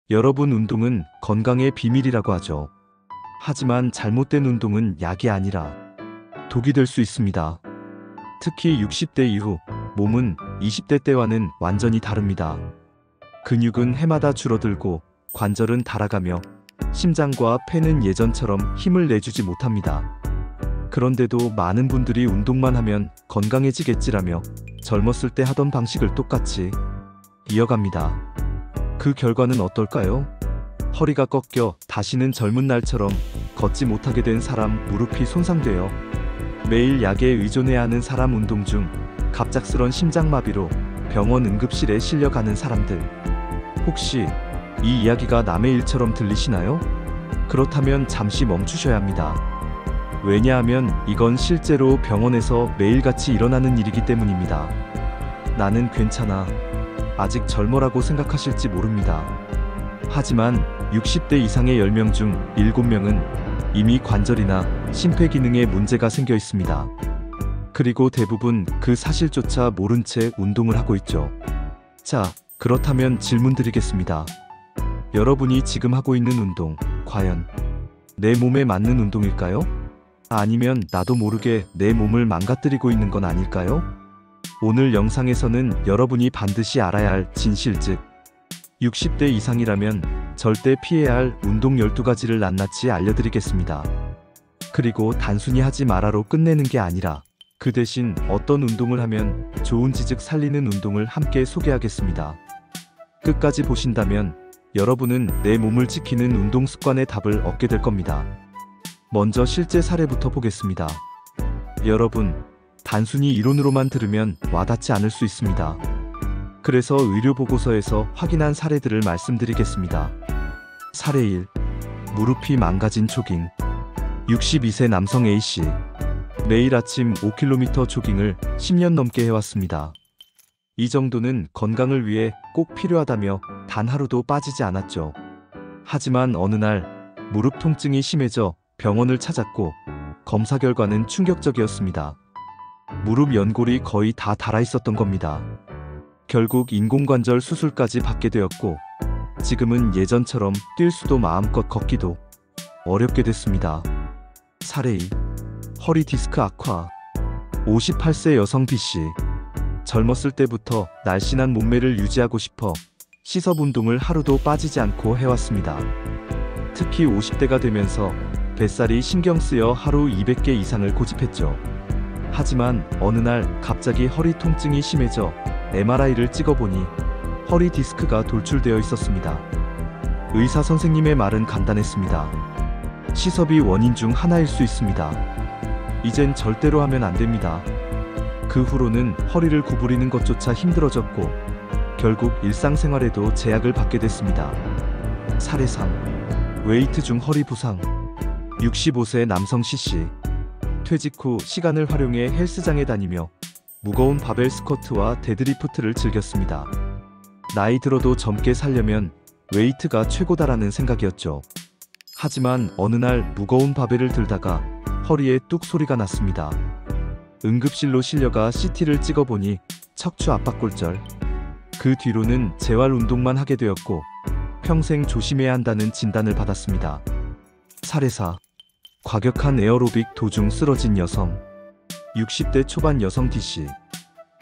여러분, 운동은 건강의 비밀이라고 하죠. 하지만 잘못된 운동은 약이 아니라 독이 될 수 있습니다. 특히 60대 이후 몸은 20대 때와는 완전히 다릅니다. 근육은 해마다 줄어들고 관절은 닳아가며 심장과 폐는 예전처럼 힘을 내주지 못합니다. 그런데도 많은 분들이 운동만 하면 건강해지겠지라며 젊었을 때 하던 방식을 똑같이 이어갑니다. 그 결과는 어떨까요? 허리가 꺾여 다시는 젊은 날처럼 걷지 못하게 된 사람, 무릎이 손상되어 매일 약에 의존해야 하는 사람, 운동 중 갑작스런 심장마비로 병원 응급실에 실려가는 사람들. 혹시 이 이야기가 남의 일처럼 들리시나요? 그렇다면 잠시 멈추셔야 합니다. 왜냐하면 이건 실제로 병원에서 매일같이 일어나는 일이기 때문입니다. 나는 괜찮아, 아직 젊어라고 생각하실지 모릅니다. 하지만 60대 이상의 10명 중 7명은 이미 관절이나 심폐기능에 문제가 생겨 있습니다. 그리고 대부분 그 사실조차 모른 채 운동을 하고 있죠. 자, 그렇다면 질문 드리겠습니다. 여러분이 지금 하고 있는 운동, 과연 내 몸에 맞는 운동일까요? 아니면 나도 모르게 내 몸을 망가뜨리고 있는 건 아닐까요? 오늘 영상에서는 여러분이 반드시 알아야 할 진실, 즉 60대 이상이라면 절대 피해야 할 운동 12가지를 낱낱이 알려드리겠습니다. 그리고 단순히 하지 마라로 끝내는 게 아니라 그 대신 어떤 운동을 하면 좋은지, 즉 살리는 운동을 함께 소개하겠습니다. 끝까지 보신다면 여러분은 내 몸을 지키는 운동 습관의 답을 얻게 될 겁니다. 먼저 실제 사례부터 보겠습니다. 여러분, 단순히 이론으로만 들으면 와닿지 않을 수 있습니다. 그래서 의료보고서에서 확인한 사례들을 말씀드리겠습니다. 사례 1. 무릎이 망가진 조깅. 62세 남성 A씨. 매일 아침 5km 조깅을 10년 넘게 해왔습니다. 이 정도는 건강을 위해 꼭 필요하다며 단 하루도 빠지지 않았죠. 하지만 어느 날 무릎 통증이 심해져 병원을 찾았고 검사 결과는 충격적이었습니다. 무릎 연골이 거의 다 닳아 있었던 겁니다. 결국 인공관절 수술까지 받게 되었고 지금은 예전처럼 뛸 수도 마음껏 걷기도 어렵게 됐습니다. 사례 2. 허리 디스크 악화. 58세 여성 B씨. 젊었을 때부터 날씬한 몸매를 유지하고 싶어 시섭 운동을 하루도 빠지지 않고 해왔습니다. 특히 50대가 되면서 뱃살이 신경 쓰여 하루 200개 이상을 고집했죠. 하지만 어느 날 갑자기 허리 통증이 심해져 MRI를 찍어보니 허리 디스크가 돌출되어 있었습니다. 의사 선생님의 말은 간단했습니다. 시섭이 원인 중 하나일 수 있습니다. 이젠 절대로 하면 안 됩니다. 그 후로는 허리를 구부리는 것조차 힘들어졌고 결국 일상생활에도 제약을 받게 됐습니다. 사례 3. 웨이트 중 허리 부상. 65세 남성 C씨. 퇴직 후 시간을 활용해 헬스장에 다니며 무거운 바벨 스쿼트와 데드리프트를 즐겼습니다. 나이 들어도 젊게 살려면 웨이트가 최고다라는 생각이었죠. 하지만 어느 날 무거운 바벨을 들다가 허리에 뚝 소리가 났습니다. 응급실로 실려가 CT를 찍어보니 척추 압박골절. 그 뒤로는 재활 운동만 하게 되었고 평생 조심해야 한다는 진단을 받았습니다. 사례 4. 과격한 에어로빅 도중 쓰러진 여성. 60대 초반 여성 D씨.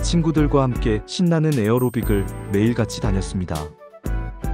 친구들과 함께 신나는 에어로빅을 매일같이 다녔습니다.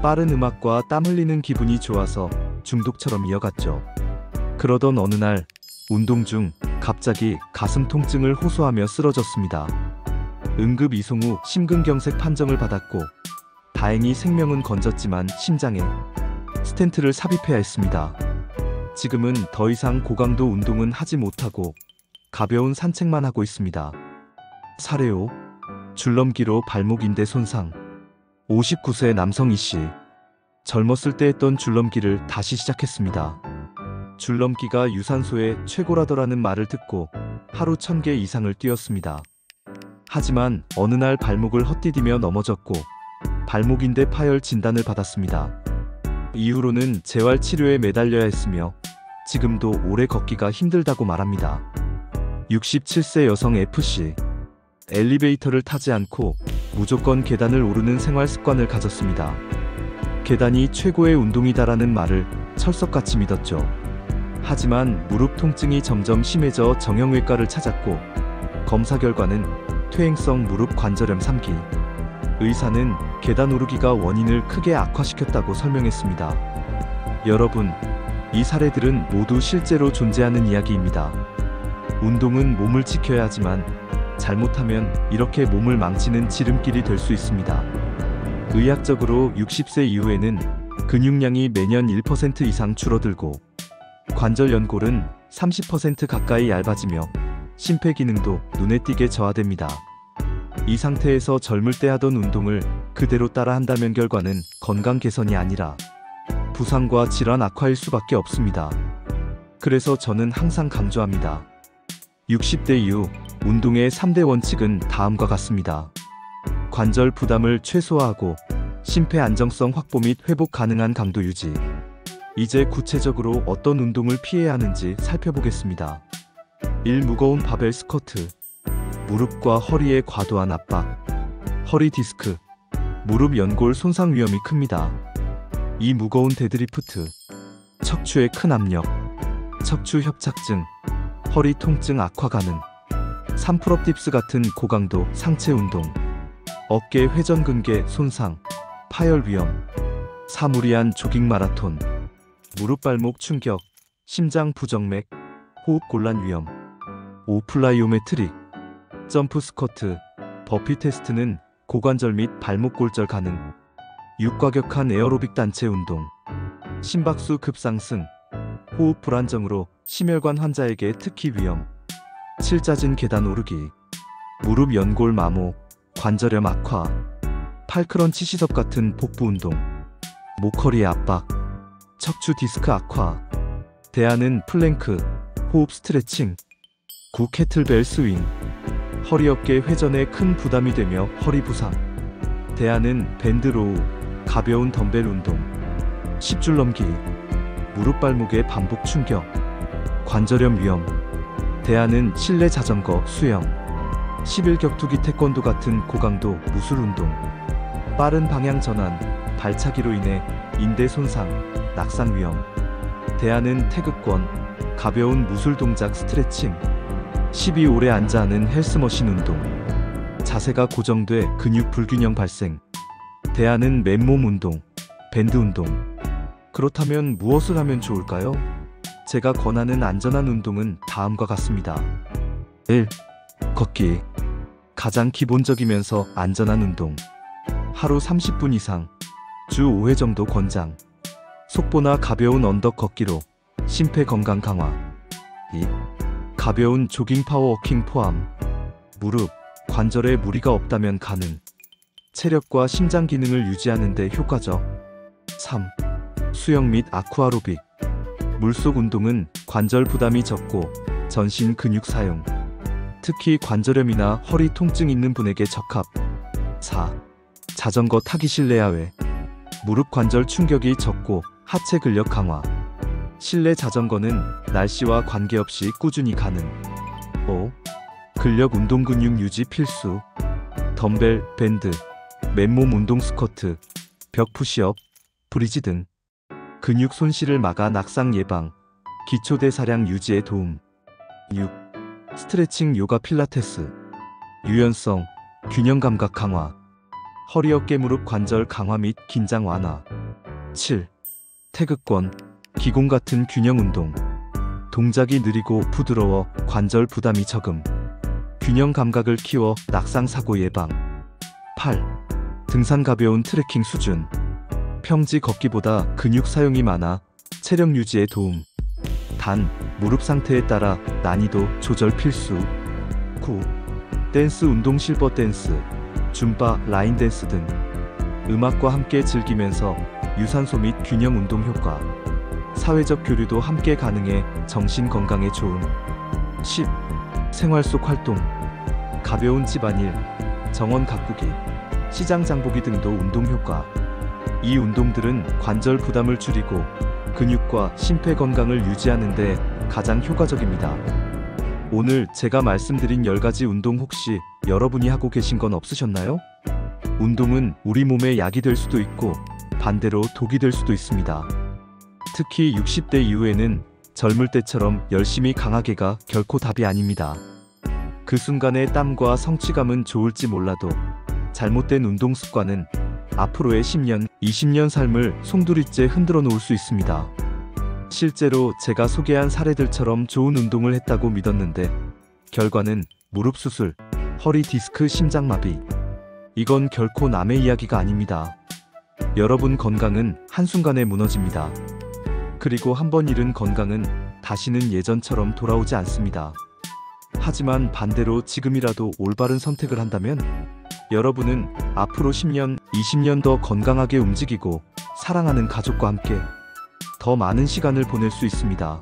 빠른 음악과 땀 흘리는 기분이 좋아서 중독처럼 이어갔죠. 그러던 어느 날 운동 중 갑자기 가슴 통증을 호소하며 쓰러졌습니다. 응급 이송 후 심근경색 판정을 받았고 다행히 생명은 건졌지만 심장에 스텐트를 삽입해야 했습니다. 지금은 더 이상 고강도 운동은 하지 못하고 가벼운 산책만 하고 있습니다. 사례 5. 줄넘기로 발목 인대 손상. 59세 남성 E씨. 젊었을 때 했던 줄넘기를 다시 시작했습니다. 줄넘기가 유산소에 최고라더라는 말을 듣고 하루 1000개 이상을 뛰었습니다. 하지만 어느 날 발목을 헛디디며 넘어졌고 발목 인대 파열 진단을 받았습니다. 이후로는 재활 치료에 매달려야 했으며 지금도 오래 걷기가 힘들다고 말합니다. 67세 여성 F씨. 엘리베이터를 타지 않고 무조건 계단을 오르는 생활 습관을 가졌습니다. 계단이 최고의 운동이다라는 말을 철석같이 믿었죠. 하지만 무릎 통증이 점점 심해져 정형외과를 찾았고 검사 결과는 퇴행성 무릎 관절염 3기. 의사는 계단 오르기가 원인을 크게 악화시켰다고 설명했습니다. 여러분, 이 사례들은 모두 실제로 존재하는 이야기입니다. 운동은 몸을 지켜야 하지만 잘못하면 이렇게 몸을 망치는 지름길이 될 수 있습니다. 의학적으로 60세 이후에는 근육량이 매년 1% 이상 줄어들고 관절 연골은 30% 가까이 얇아지며 심폐기능도 눈에 띄게 저하됩니다. 이 상태에서 젊을 때 하던 운동을 그대로 따라 한다면 결과는 건강 개선이 아니라 부상과 질환 악화일 수밖에 없습니다. 그래서 저는 항상 강조합니다. 60대 이후 운동의 3대 원칙은 다음과 같습니다. 관절 부담을 최소화하고 심폐 안정성 확보 및 회복 가능한 강도 유지. 이제 구체적으로 어떤 운동을 피해야 하는지 살펴보겠습니다. 1. 무거운 바벨 스쿼트. 무릎과 허리의 과도한 압박. 허리 디스크, 무릎 연골 손상 위험이 큽니다. 2. 무거운 데드리프트. 척추의 큰 압력, 척추 협착증, 허리 통증 악화 가능. 3. 풀업 딥스 같은 고강도 상체 운동. 어깨 회전근개 손상, 파열 위험. 4. 무리한 조깅 마라톤. 무릎 발목 충격, 심장 부정맥, 호흡 곤란 위험. 5. 플라이오메트릭. 점프 스쿼트, 버피 테스트는 고관절 및 발목 골절 가능. 6. 과격한 에어로빅 단체 운동. 심박수 급상승, 호흡 불안정으로 심혈관 환자에게 특히 위험. 7. 잦은 계단 오르기. 무릎 연골 마모, 관절염 악화. 8. 크런치 시섭 같은 복부 운동. 목허리 압박, 척추 디스크 악화. 대안은 플랭크, 호흡 스트레칭. 9. 캐틀벨 스윙. 허리 어깨 회전에 큰 부담이 되며 허리 부상. 대안은 밴드 로우, 가벼운 덤벨 운동. 10줄 넘기. 무릎 발목의 반복 충격, 관절염 위험. 대안은 실내 자전거, 수영. 11. 격투기 태권도 같은 고강도 무술 운동. 빠른 방향 전환, 발차기로 인해 인대 손상, 낙상 위험. 대안은 태극권, 가벼운 무술 동작 스트레칭. 12. 오래 앉아 하는 헬스머신 운동. 자세가 고정돼 근육 불균형 발생. 대안은 맨몸 운동, 밴드 운동. 그렇다면 무엇을 하면 좋을까요? 제가 권하는 안전한 운동은 다음과 같습니다. 1. 걷기. 가장 기본적이면서 안전한 운동. 하루 30분 이상, 주 5회 정도 권장. 속보나 가벼운 언덕 걷기로 심폐 건강 강화. 2. 가벼운 조깅 파워워킹 포함. 무릎, 관절에 무리가 없다면 가능. 체력과 심장 기능을 유지하는 데 효과적. 3. 수영 및 아쿠아로빅. 물속 운동은 관절 부담이 적고 전신 근육 사용, 특히 관절염이나 허리 통증 있는 분에게 적합. 4. 자전거 타기 실내 야외. 무릎 관절 충격이 적고 하체 근력 강화. 실내 자전거는 날씨와 관계없이 꾸준히 가능. 5. 근력 운동 근육 유지 필수. 덤벨, 밴드, 맨몸 운동 스쿼트, 벽 푸시업, 브리지 등. 근육 손실을 막아 낙상 예방, 기초 대사량 유지에 도움. 6. 스트레칭 요가 필라테스. 유연성, 균형 감각 강화. 허리 어깨 무릎 관절 강화 및 긴장 완화. 7. 태극권, 기공 같은 균형 운동. 동작이 느리고 부드러워 관절 부담이 적음. 균형 감각을 키워 낙상 사고 예방. 8. 등산 가벼운 트레킹 수준. 평지 걷기보다 근육 사용이 많아 체력 유지에 도움. 단, 무릎 상태에 따라 난이도 조절 필수. 9. 댄스 운동 실버 댄스, 줌바, 라인 댄스 등. 음악과 함께 즐기면서 유산소 및 균형 운동 효과. 사회적 교류도 함께 가능해 정신 건강에 좋음. 10. 생활 속 활동. 가벼운 집안일, 정원 가꾸기, 시장 장보기 등도 운동 효과. 이 운동들은 관절 부담을 줄이고 근육과 심폐 건강을 유지하는 데 가장 효과적입니다. 오늘 제가 말씀드린 10가지 운동 혹시 여러분이 하고 계신 건 없으셨나요? 운동은 우리 몸에 약이 될 수도 있고 반대로 독이 될 수도 있습니다. 특히 60대 이후에는 젊을 때처럼 열심히 강하게가 결코 답이 아닙니다. 그 순간의 땀과 성취감은 좋을지 몰라도 잘못된 운동 습관은 앞으로의 10년, 20년 삶을 송두리째 흔들어 놓을 수 있습니다. 실제로 제가 소개한 사례들처럼 좋은 운동을 했다고 믿었는데 결과는 무릎 수술, 허리 디스크 심장마비. 이건 결코 남의 이야기가 아닙니다. 여러분 건강은 한순간에 무너집니다. 그리고 한번 잃은 건강은 다시는 예전처럼 돌아오지 않습니다. 하지만 반대로 지금이라도 올바른 선택을 한다면 여러분은 앞으로 10년, 20년 더 건강하게 움직이고 사랑하는 가족과 함께 더 많은 시간을 보낼 수 있습니다.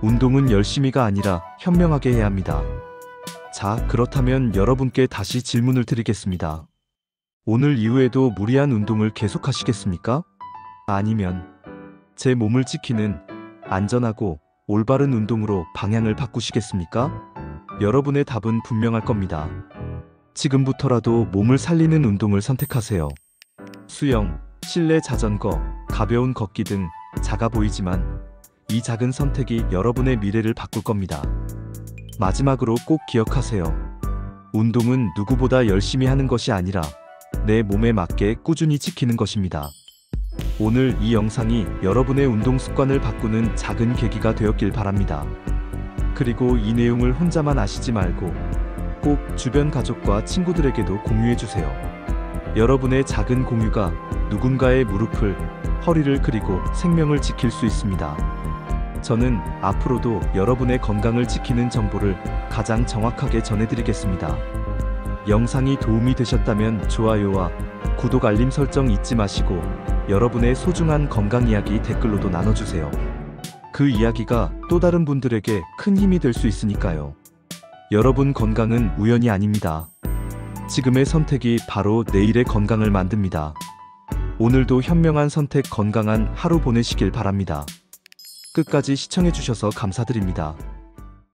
운동은 열심히가 아니라 현명하게 해야 합니다. 자, 그렇다면 여러분께 다시 질문을 드리겠습니다. 오늘 이후에도 무리한 운동을 계속하시겠습니까? 아니면 제 몸을 지키는 안전하고 올바른 운동으로 방향을 바꾸시겠습니까? 여러분의 답은 분명할 겁니다. 지금부터라도 몸을 살리는 운동을 선택하세요. 수영, 실내 자전거, 가벼운 걷기 등 작아 보이지만 이 작은 선택이 여러분의 미래를 바꿀 겁니다. 마지막으로 꼭 기억하세요. 운동은 누구보다 열심히 하는 것이 아니라 내 몸에 맞게 꾸준히 지키는 것입니다. 오늘 이 영상이 여러분의 운동 습관을 바꾸는 작은 계기가 되었길 바랍니다. 그리고 이 내용을 혼자만 아시지 말고 꼭 주변 가족과 친구들에게도 공유해주세요. 여러분의 작은 공유가 누군가의 무릎을, 허리를 그리고 생명을 지킬 수 있습니다. 저는 앞으로도 여러분의 건강을 지키는 정보를 가장 정확하게 전해드리겠습니다. 영상이 도움이 되셨다면 좋아요와 구독 알림 설정 잊지 마시고 여러분의 소중한 건강 이야기 댓글로도 나눠주세요. 그 이야기가 또 다른 분들에게 큰 힘이 될 수 있으니까요. 여러분 건강은 우연이 아닙니다. 지금의 선택이 바로 내일의 건강을 만듭니다. 오늘도 현명한 선택, 건강한 하루 보내시길 바랍니다. 끝까지 시청해주셔서 감사드립니다.